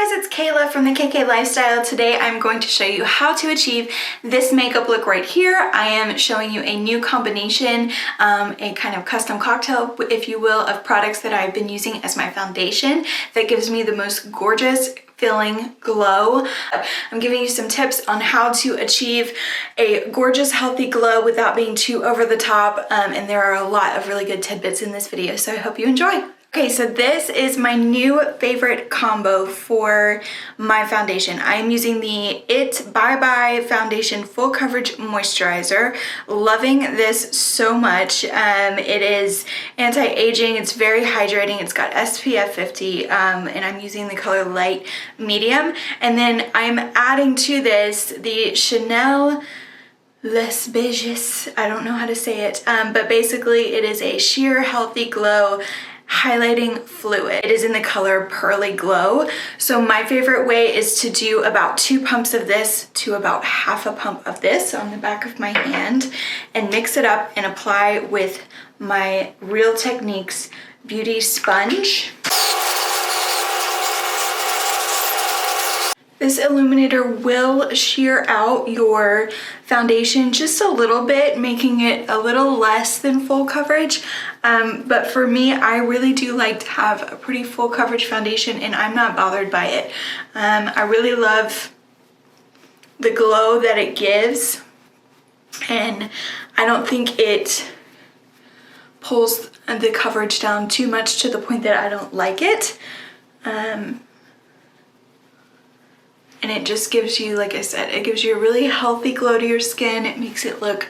guys, it's Kayla from the KK Lifestyle. Today I'm going to show you how to achieve this makeup look right here. I am showing you a new combination, a kind of custom cocktail, if you will, of products that I've been using as my foundation that gives me the most gorgeous filling glow. I'm giving you some tips on how to achieve a gorgeous, healthy glow without being too over the top, and there are a lot of really good tidbits in this video, so I hope you enjoy. Okay, so this is my new favorite combo for my foundation. I am using the IT Bye Bye Foundation Full Coverage Moisturizer. Loving this so much. It is anti-aging, it's very hydrating, it's got SPF 50, and I'm using the color light medium. And then I'm adding to this the Chanel Les Beiges, I don't know how to say it, but basically it is a sheer healthy glow highlighting fluid. It is in the color Pearly Glow. So my favorite way is to do about 2 pumps of this to about half a pump of this on the back of my hand and mix it up and apply with my Real Techniques Beauty Sponge. This illuminator will sheer out your foundation just a little bit, making it a little less than full coverage. But for me, I really do like to have a pretty full coverage foundation, and I'm not bothered by it. I really love the glow that it gives, and I don't think it pulls the coverage down too much to the point that I don't like it. And it just gives you, like I said, it gives you a really healthy glow to your skin. It makes it look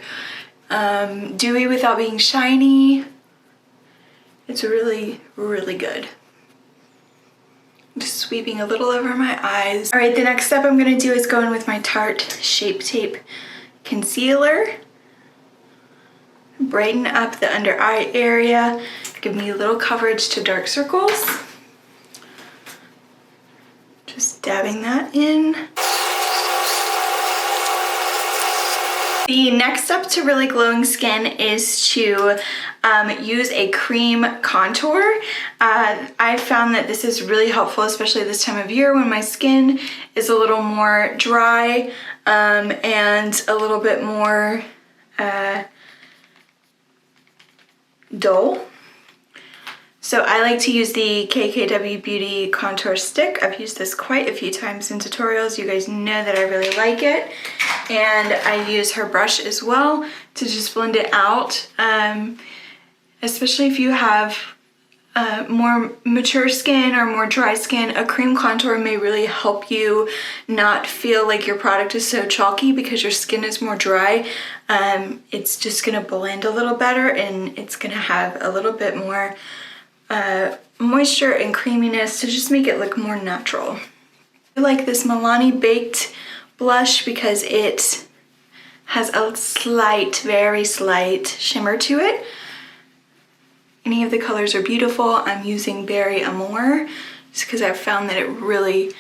dewy without being shiny. It's really, really good. Just sweeping a little over my eyes. All right, the next step I'm gonna do is go in with my Tarte Shape Tape Concealer. Brighten up the under eye area. Give me a little coverage to dark circles. Just dabbing that in. The next step to really glowing skin is to use a cream contour. I found that this is really helpful, especially this time of year when my skin is a little more dry and a little bit more dull. So I like to use the KKW Beauty Contour Stick. I've used this quite a few times in tutorials. You guys know that I really like it. And I use her brush as well to just blend it out. Especially if you have more mature skin or more dry skin, a cream contour may really help you not feel like your product is so chalky because your skin is more dry. It's just gonna blend a little better, and it's gonna have a little bit more moisture and creaminess to just make it look more natural. I like this Milani Baked blush because it has a slight, very slight shimmer to it. Any of the colors are beautiful. I'm using Berry Amour just because I've found that it really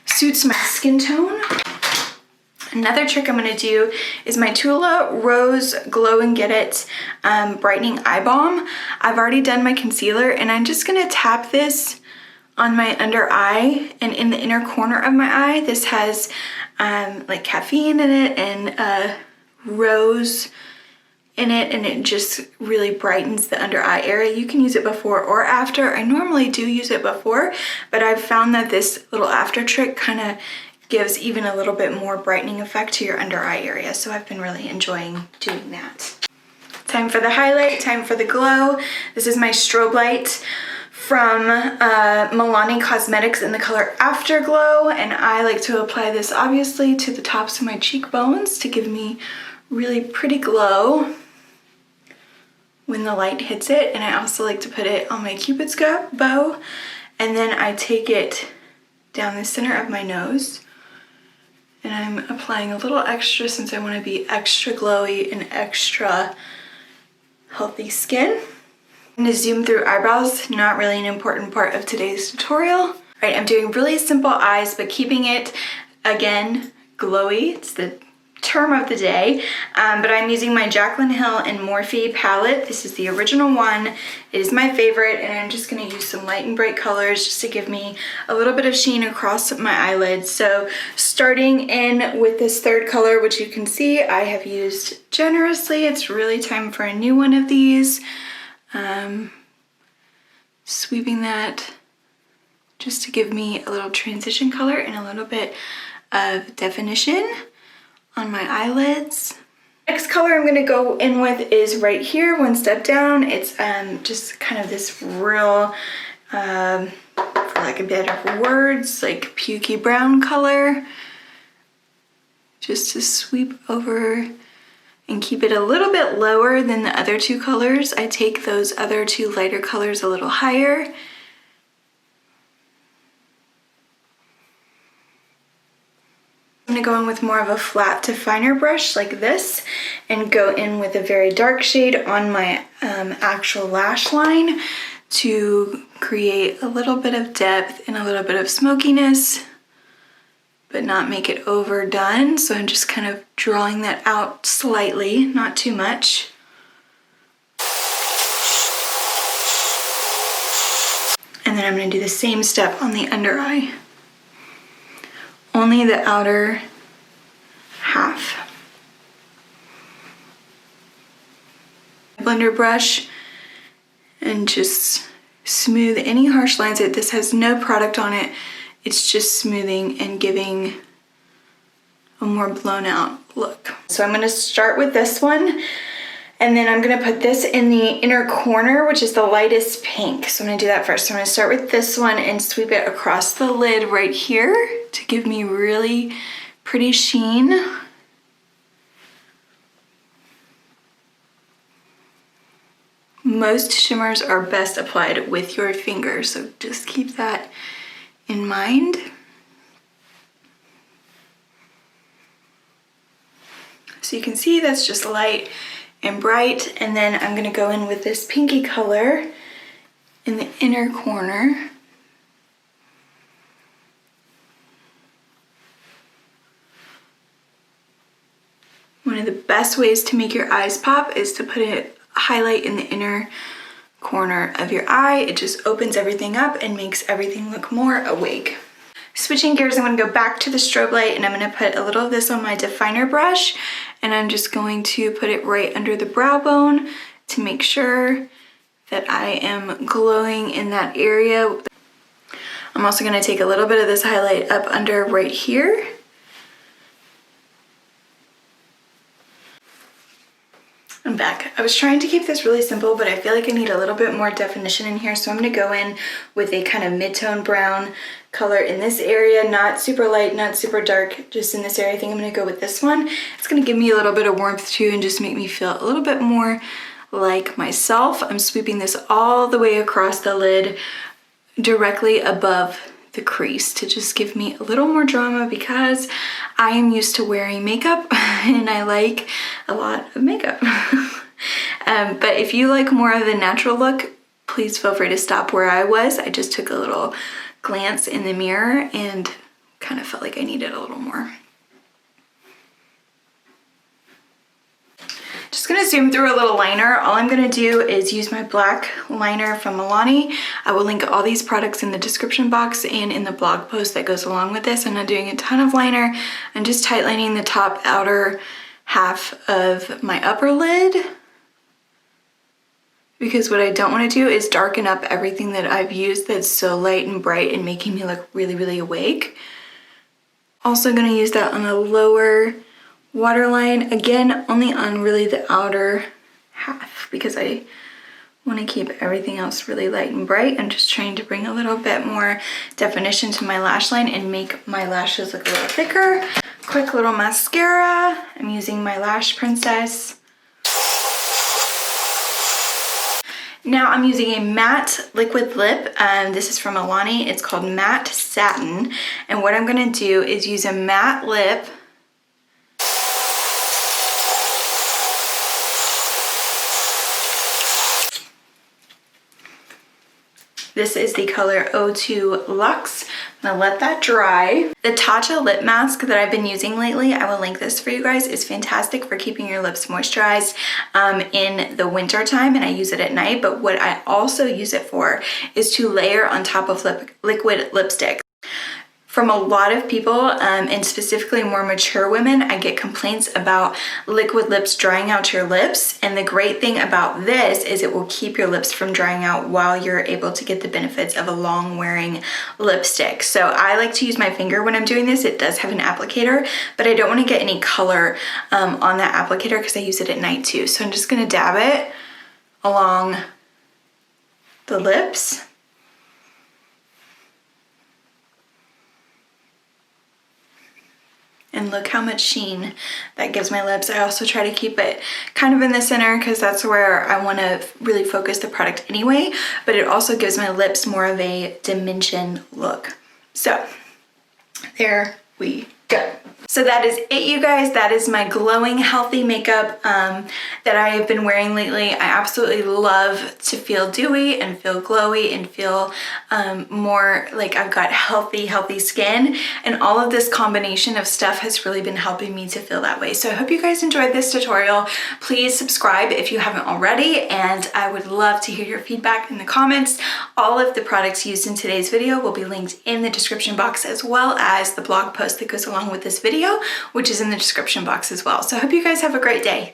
suits my skin tone. Another trick I'm going to do is my Tula Rose Glow and Get It Brightening Eye Balm. I've already done my concealer, and I'm just going to tap this on my under eye and in the inner corner of my eye. This has like caffeine in it and rose in it, and it just really brightens the under eye area. You can use it before or after. I normally do use it before, but I've found that this little after trick kind of gives even a little bit more brightening effect to your under eye area, so I've been really enjoying doing that. Time for the highlight, time for the glow. This is my strobe light from Milani Cosmetics in the color Afterglow, and I like to apply this obviously to the tops of my cheekbones to give me really pretty glow when the light hits it. And I also like to put it on my Cupid's bow, and then I take it down the center of my nose. And I'm applying a little extra since I want to be extra glowy and extra healthy skin. I'm going to zoom through eyebrows, not really an important part of today's tutorial. All right, I'm doing really simple eyes, but keeping it, again, glowy. It's the term of the day, but I'm using my Jaclyn Hill and Morphe palette. This is the original one. It is my favorite, and I'm just going to use some light and bright colors just to give me a little bit of sheen across my eyelids. So starting in with this third color, which you can see I have used generously. It's really time for a new one of these. Sweeping that just to give me a little transition color and a little bit of definition on my eyelids. Next color I'm going to go in with is right here, one step down. It's just kind of this real, for lack of better words, like pukey brown color. Just to sweep over and keep it a little bit lower than the other two colors. I take those other two lighter colors a little higher. I'm gonna go in with more of a flat to finer brush like this and go in with a very dark shade on my actual lash line to create a little bit of depth and a little bit of smokiness, but not make it overdone. So I'm just kind of drawing that out slightly, not too much. And then I'm gonna do the same step on the under eye. Only the outer half. Blender brush and just smooth any harsh lines. This has no product on it. It's just smoothing and giving a more blown out look. So I'm gonna start with this one, and then I'm gonna put this in the inner corner, which is the lightest pink. So I'm gonna do that first. So I'm gonna start with this one and sweep it across the lid right here to give me really pretty sheen. Most shimmers are best applied with your finger, so just keep that in mind. So you can see that's just light and bright, and then I'm gonna go in with this pinky color in the inner corner. One of the best ways to make your eyes pop is to put a highlight in the inner corner of your eye. It just opens everything up and makes everything look more awake. Switching gears, I'm going to go back to the strobe light, and I'm going to put a little of this on my definer brush, and I'm just going to put it right under the brow bone to make sure that I am glowing in that area. I'm also going to take a little bit of this highlight up under right here. I'm back. I was trying to keep this really simple, but I feel like I need a little bit more definition in here, so I'm going to go in with a kind of mid-tone brown color in this area, not super light, not super dark, just in this area. I think I'm going to go with this one. It's going to give me a little bit of warmth too and just make me feel a little bit more like myself. I'm sweeping this all the way across the lid directly above the crease to just give me a little more drama, because I am used to wearing makeup and I like a lot of makeup. But if you like more of the natural look, please feel free to stop where I was. I just took a little glance in the mirror and kind of felt like I needed a little more. Just gonna zoom through a little liner. All I'm gonna do is use my black liner from Milani. I will link all these products in the description box and in the blog post that goes along with this. I'm not doing a ton of liner. I'm just tightlining the top outer half of my upper lid, because what I don't want to do is darken up everything that I've used that's so light and bright and making me look really, really awake. Also gonna use that on the lower waterline, again, only on really the outer half, because I want to keep everything else really light and bright. I'm just trying to bring a little bit more definition to my lash line and make my lashes look a little thicker. Quick little mascara. I'm using my Lash Princess. Now I'm using a matte liquid lip. This is from Milani. It's called Matte Satin. And what I'm going to do is use a matte lip This is the color O2 Luxe. Now let that dry. The Tatcha lip mask that I've been using lately, I will link this for you guys, is fantastic for keeping your lips moisturized in the winter time, and I use it at night. But what I also use it for is to layer on top of liquid lipstick. From a lot of people, and specifically more mature women, I get complaints about liquid lips drying out your lips. And the great thing about this is it will keep your lips from drying out while you're able to get the benefits of a long wearing lipstick. So I like to use my finger when I'm doing this. It does have an applicator, but I don't want to get any color on that applicator because I use it at night too. So I'm just gonna dab it along the lips. And look how much sheen that gives my lips. I also try to keep it kind of in the center because that's where I want to really focus the product anyway, but it also gives my lips more of a dimension look. So there we go. So that is it, you guys. That is my glowing, healthy makeup that I have been wearing lately. I absolutely love to feel dewy and feel glowy and feel more like I've got healthy skin. And all of this combination of stuff has really been helping me to feel that way. So I hope you guys enjoyed this tutorial. Please subscribe if you haven't already, and I would love to hear your feedback in the comments. All of the products used in today's video will be linked in the description box, as well as the blog post that goes along with this video, which is in the description box as well. So I hope you guys have a great day.